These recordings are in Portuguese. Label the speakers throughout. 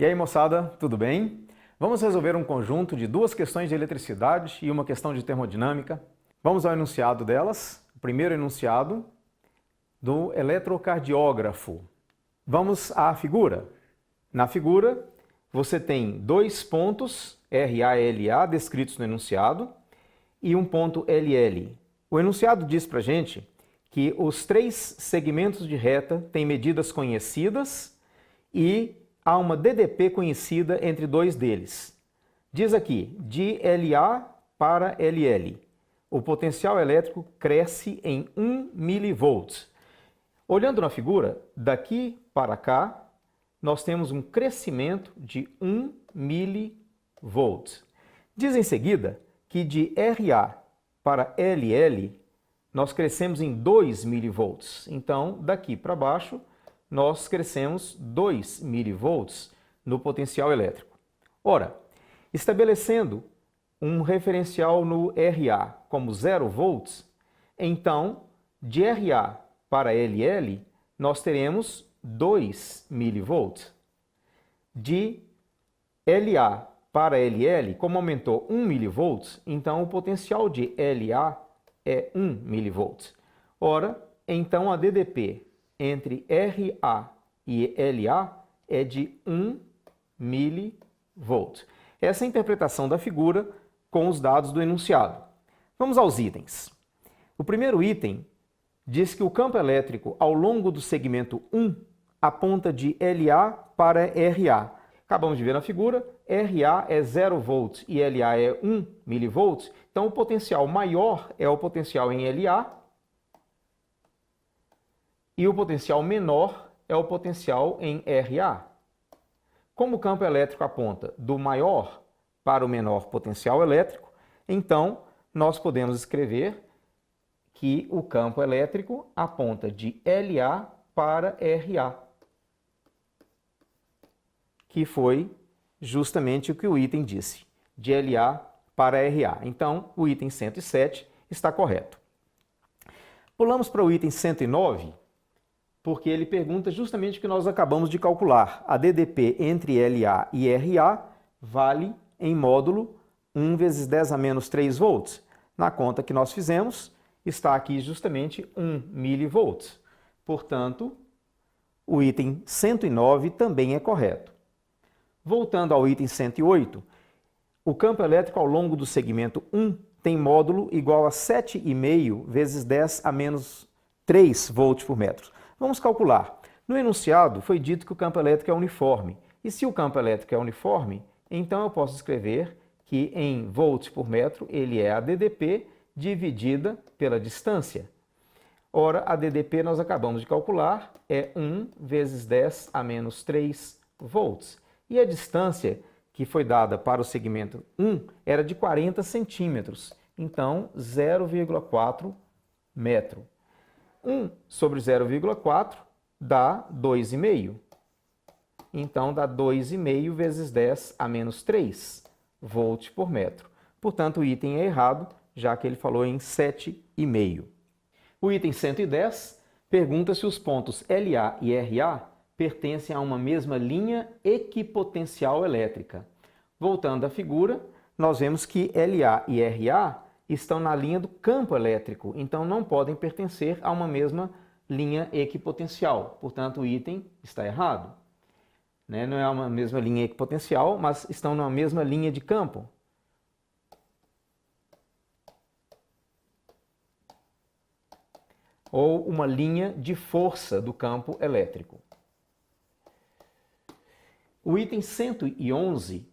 Speaker 1: E aí, moçada, tudo bem? Vamos resolver um conjunto de duas questões de eletricidade e uma questão de termodinâmica. Vamos ao enunciado delas. O primeiro enunciado do eletrocardiógrafo. Vamos à figura. Na figura, você tem dois pontos, RA e LA, descritos no enunciado, e um ponto LL. O enunciado diz para a gente que os três segmentos de reta têm medidas conhecidas e há uma DDP conhecida entre dois deles. Diz aqui, de LA para LL, o potencial elétrico cresce em 1 mV. Olhando na figura, daqui para cá, nós temos um crescimento de 1 mV. Diz em seguida que de RA para LL, nós crescemos em 2 mV. Então, daqui para baixo, nós crescemos 2 mV no potencial elétrico. Ora, estabelecendo um referencial no RA como 0 volts, então, de RA para LL, nós teremos 2 mV. De LA para LL, como aumentou 1 mV, então o potencial de LA é 1 mV. Ora, então a DDP entre RA e LA é de 1 mV. Essa é a interpretação da figura com os dados do enunciado. Vamos aos itens. O primeiro item diz que o campo elétrico ao longo do segmento 1 aponta de LA para RA. Acabamos de ver na figura, RA é 0 volts e LA é 1 mV, então o potencial maior é o potencial em LA e o potencial menor é o potencial em RA. Como o campo elétrico aponta do maior para o menor potencial elétrico, então nós podemos escrever que o campo elétrico aponta de LA para RA, que foi justamente o que o item disse, de LA para RA. Então, o item 107 está correto. Pulamos para o item 109, porque ele pergunta justamente o que nós acabamos de calcular. A DDP entre LA e RA vale em módulo 1 vezes 10 a menos 3 volts. Na conta que nós fizemos, está aqui justamente 1 mV. Portanto, o item 109 também é correto. Voltando ao item 108, o campo elétrico ao longo do segmento 1 tem módulo igual a 7,5 vezes 10 a menos 3 volts por metro. Vamos calcular. No enunciado foi dito que o campo elétrico é uniforme. E se o campo elétrico é uniforme, então eu posso escrever que em volts por metro ele é a DDP dividida pela distância. Ora, a DDP nós acabamos de calcular é 1 vezes 10 a menos 3 volts. E a distância que foi dada para o segmento 1 era de 40 centímetros, então 0,4 metro. 1 sobre 0,4 dá 2,5. Então dá 2,5 vezes 10 a menos 3 volts por metro. Portanto, o item é errado, já que ele falou em 7,5. O item 110 pergunta se os pontos LA e RA pertencem a uma mesma linha equipotencial elétrica. Voltando à figura, nós vemos que LA e RA estão na linha do campo elétrico, então não podem pertencer a uma mesma linha equipotencial. Portanto, o item está errado. Não é uma mesma linha equipotencial, mas estão na mesma linha de campo. Ou uma linha de força do campo elétrico. O item 111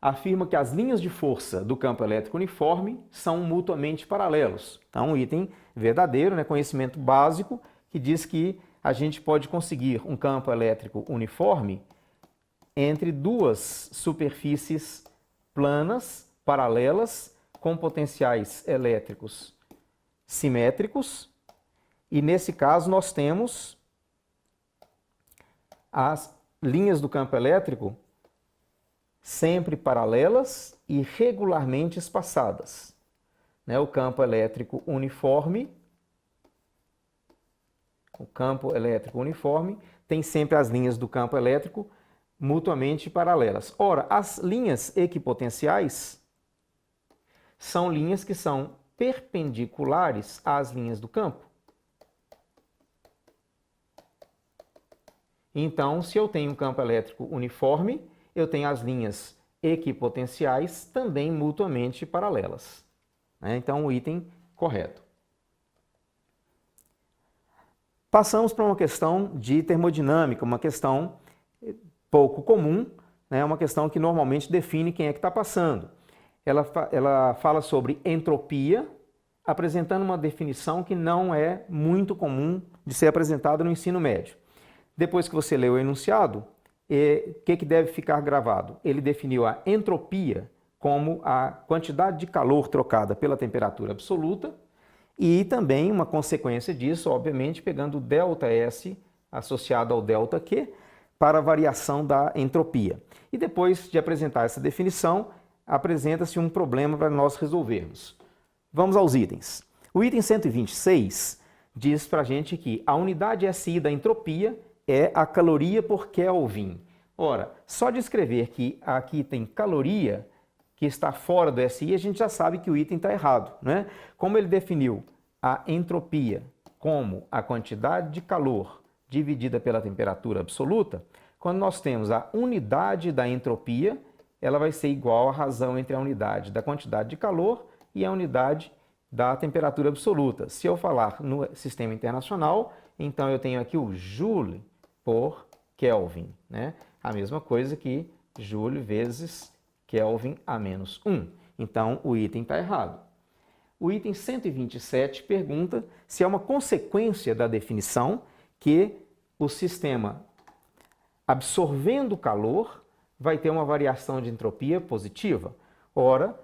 Speaker 1: afirma que as linhas de força do campo elétrico uniforme são mutuamente paralelos. Então, um item verdadeiro, conhecimento básico, que diz que a gente pode conseguir um campo elétrico uniforme entre duas superfícies planas, paralelas, com potenciais elétricos simétricos. E nesse caso nós temos as linhas do campo elétrico sempre paralelas e regularmente espaçadas. O campo elétrico uniforme tem sempre as linhas do campo elétrico mutuamente paralelas. Ora, as linhas equipotenciais são linhas que são perpendiculares às linhas do campo. Então, se eu tenho um campo elétrico uniforme, eu tenho as linhas equipotenciais também mutuamente paralelas. Então, o item correto. Passamos para uma questão de termodinâmica, uma questão pouco comum, uma questão que normalmente define quem é que está passando. Ela fala sobre entropia, apresentando uma definição que não é muito comum de ser apresentada no ensino médio. Depois que você lê o enunciado, o que deve ficar gravado? Ele definiu a entropia como a quantidade de calor trocada pela temperatura absoluta e também uma consequência disso, obviamente, pegando o ΔS associado ao ΔQ para a variação da entropia. E depois de apresentar essa definição, apresenta-se um problema para nós resolvermos. Vamos aos itens. O item 126 diz para a gente que a unidade SI da entropia é a caloria por Kelvin. Ora, só de escrever que aqui tem caloria, que está fora do SI, a gente já sabe que o item está errado, né? Como ele definiu a entropia como a quantidade de calor dividida pela temperatura absoluta, quando nós temos a unidade da entropia, ela vai ser igual à razão entre a unidade da quantidade de calor e a unidade da temperatura absoluta. Se eu falar no sistema internacional, então eu tenho aqui o Joule por Kelvin, né? A mesma coisa que Joule vezes Kelvin a menos 1. Então, o item está errado. O item 127 pergunta se é uma consequência da definição que o sistema absorvendo calor vai ter uma variação de entropia positiva. Ora,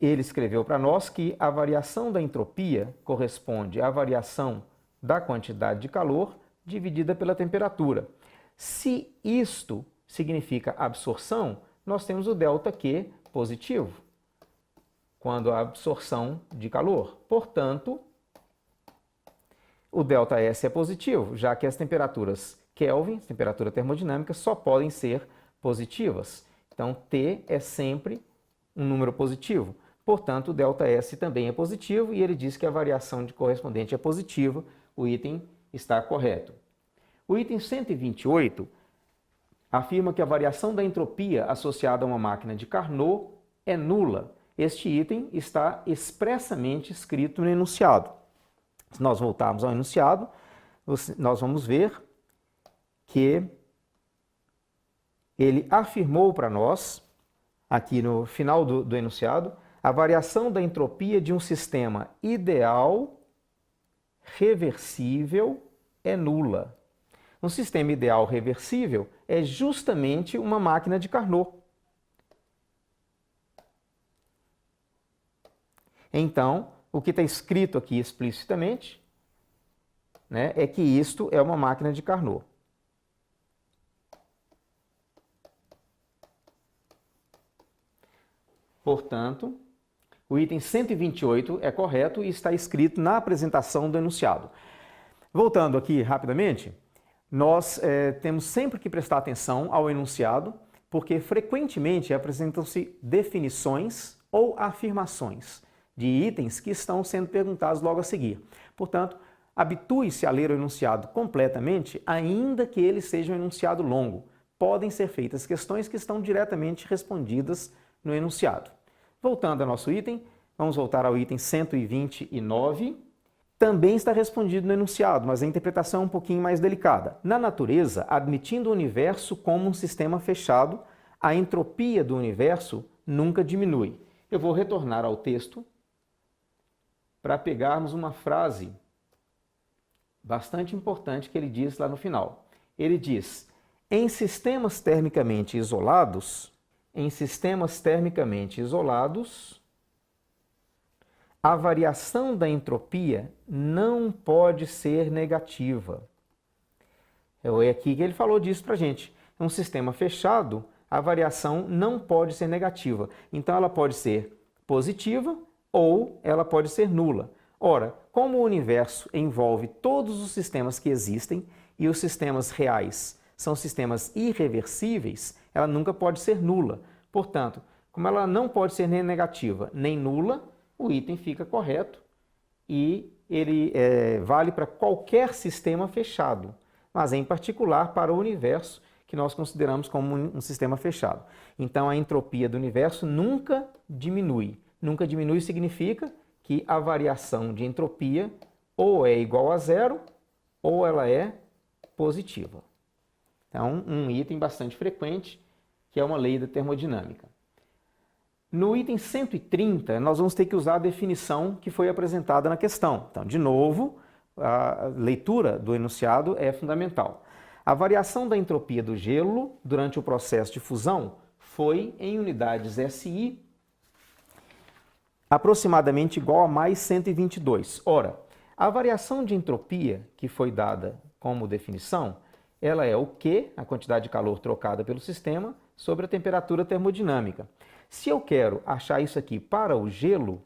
Speaker 1: ele escreveu para nós que a variação da entropia corresponde à variação da quantidade de calor dividida pela temperatura. Se isto significa absorção, nós temos o ΔQ positivo, quando a absorção de calor. Portanto, o ΔS é positivo, já que as temperaturas Kelvin, temperatura termodinâmica, só podem ser positivas. Então, T é sempre um número positivo. Portanto, o ΔS também é positivo e ele diz que a variação de correspondente é positiva. O item está correto. O item 128 afirma que a variação da entropia associada a uma máquina de Carnot é nula. Este item está expressamente escrito no enunciado. Se nós voltarmos ao enunciado, nós vamos ver que ele afirmou para nós, aqui no final do enunciado, a variação da entropia de um sistema ideal reversível é nula. Um sistema ideal reversível é justamente uma máquina de Carnot. Então, o que está escrito aqui explicitamente, é que isto é uma máquina de Carnot. Portanto, o item 128 é correto e está escrito na apresentação do enunciado. Voltando aqui rapidamente, nós temos sempre que prestar atenção ao enunciado, porque frequentemente apresentam-se definições ou afirmações de itens que estão sendo perguntados logo a seguir. Portanto, habitue-se a ler o enunciado completamente, ainda que ele seja um enunciado longo. Podem ser feitas questões que estão diretamente respondidas no enunciado. Voltando ao nosso item, vamos voltar ao item 129. Também está respondido no enunciado, mas a interpretação é um pouquinho mais delicada. Na natureza, admitindo o universo como um sistema fechado, a entropia do universo nunca diminui. Eu vou retornar ao texto para pegarmos uma frase bastante importante que ele diz lá no final. Ele diz: em sistemas termicamente isolados, a variação da entropia não pode ser negativa. É aqui que ele falou disso para a gente. É um sistema fechado, a variação não pode ser negativa. Então, ela pode ser positiva ou ela pode ser nula. Ora, como o universo envolve todos os sistemas que existem e os sistemas reais são sistemas irreversíveis, ela nunca pode ser nula. Portanto, como ela não pode ser nem negativa nem nula, o item fica correto e ele vale para qualquer sistema fechado, mas em particular para o universo, que nós consideramos como um sistema fechado. Então, a entropia do universo nunca diminui. Nunca diminui significa que a variação de entropia ou é igual a zero ou ela é positiva. Então, um item bastante frequente, que é uma lei da termodinâmica. No item 130, nós vamos ter que usar a definição que foi apresentada na questão. Então, de novo, a leitura do enunciado é fundamental. A variação da entropia do gelo durante o processo de fusão foi em unidades SI aproximadamente igual a mais 122. Ora, a variação de entropia que foi dada como definição, ela é o Q, a quantidade de calor trocada pelo sistema, sobre a temperatura termodinâmica. Se eu quero achar isso aqui para o gelo,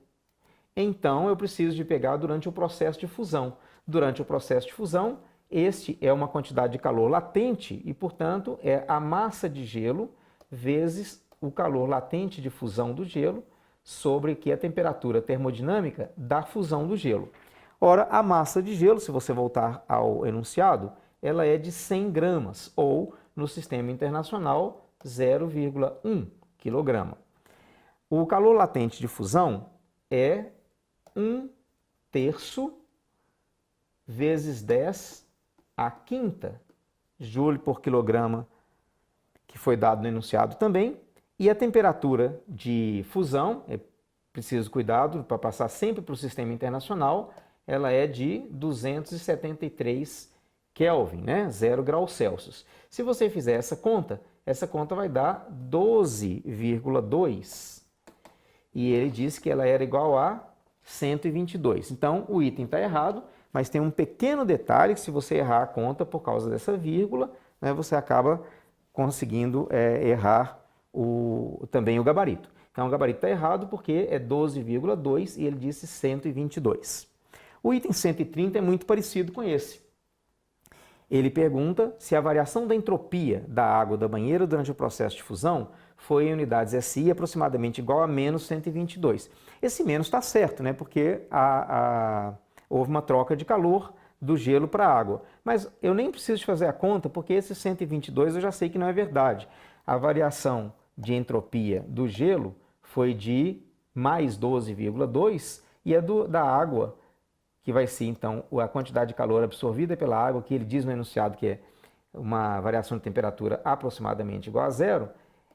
Speaker 1: então eu preciso de pegar durante o processo de fusão. Durante o processo de fusão, este é uma quantidade de calor latente e, portanto, é a massa de gelo vezes o calor latente de fusão do gelo sobre que é a temperatura termodinâmica da fusão do gelo. Ora, a massa de gelo, se você voltar ao enunciado, ela é de 100 gramas, ou, no sistema internacional, 0,1 kg. O calor latente de fusão é 1/3 vezes 10 à quinta joule por quilograma, que foi dado no enunciado também, e a temperatura de fusão, é preciso cuidado para passar sempre para o sistema internacional, ela é de 273 Kelvin, né? 0 graus Celsius. Se você fizer essa conta vai dar 12,2. E ele disse que ela era igual a 122. Então, o item está errado, mas tem um pequeno detalhe que se você errar a conta por causa dessa vírgula, né, você acaba conseguindo errar também o gabarito. Então, o gabarito está errado porque é 12,2 e ele disse 122. O item 130 é muito parecido com esse. Ele pergunta se a variação da entropia da água da banheira durante o processo de fusão foi em unidades SI aproximadamente igual a menos 122. Esse menos está certo, né? Porque houve uma troca de calor do gelo para a água. Mas eu nem preciso de fazer a conta, porque esse 122 eu já sei que não é verdade. A variação de entropia do gelo foi de mais 12,2 e a da água, que vai ser, então, a quantidade de calor absorvida pela água, que ele diz no enunciado que é uma variação de temperatura aproximadamente igual a zero,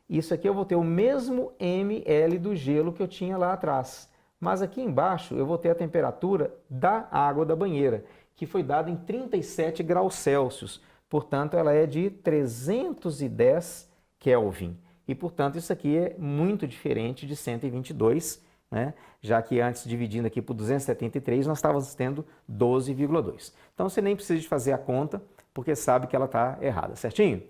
Speaker 1: isso aqui eu vou ter o mesmo ml do gelo que eu tinha lá atrás. Mas aqui embaixo eu vou ter a temperatura da água da banheira, que foi dada em 37 graus Celsius. Portanto, ela é de 310 Kelvin. E, portanto, isso aqui é muito diferente de 122, né? Já que antes, dividindo aqui por 273, nós estávamos tendo 12,2. Então, você nem precisa de fazer a conta, porque sabe que ela está errada, certinho?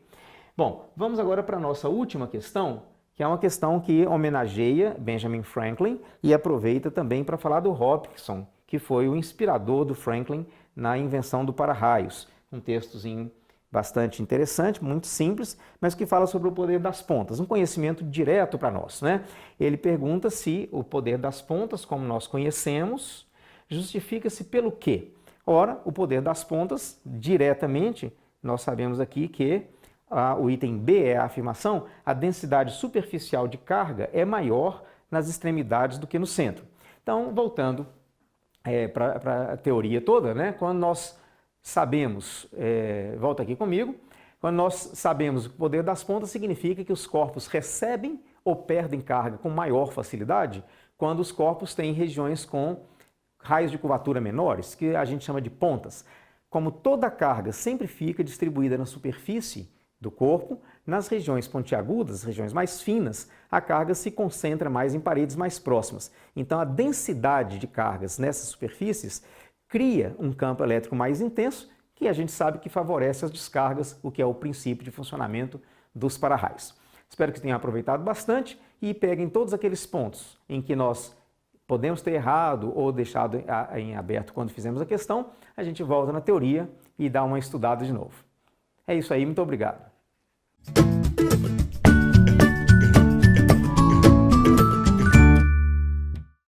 Speaker 1: Bom, vamos agora para a nossa última questão, que é uma questão que homenageia Benjamin Franklin e aproveita também para falar do Hopkinson, que foi o inspirador do Franklin na invenção do para-raios. Um textozinho bastante interessante, muito simples, mas que fala sobre o poder das pontas, um conhecimento direto para nós, né? Ele pergunta se o poder das pontas, como nós conhecemos, justifica-se pelo quê? Ora, o poder das pontas, diretamente, nós sabemos aqui que o item B é a afirmação, a densidade superficial de carga é maior nas extremidades do que no centro. Então, voltando para a teoria toda, né? Quando nós sabemos, volta aqui comigo, quando nós sabemos o poder das pontas, significa que os corpos recebem ou perdem carga com maior facilidade quando os corpos têm regiões com raios de curvatura menores, que a gente chama de pontas. Como toda a carga sempre fica distribuída na superfície do corpo, nas regiões pontiagudas, regiões mais finas, a carga se concentra mais em paredes mais próximas. Então, a densidade de cargas nessas superfícies cria um campo elétrico mais intenso, que a gente sabe que favorece as descargas, o que é o princípio de funcionamento dos para-raios. Espero que tenham aproveitado bastante e peguem todos aqueles pontos em que nós podemos ter errado ou deixado em aberto quando fizemos a questão, a gente volta na teoria e dá uma estudada de novo. É isso aí, muito obrigado.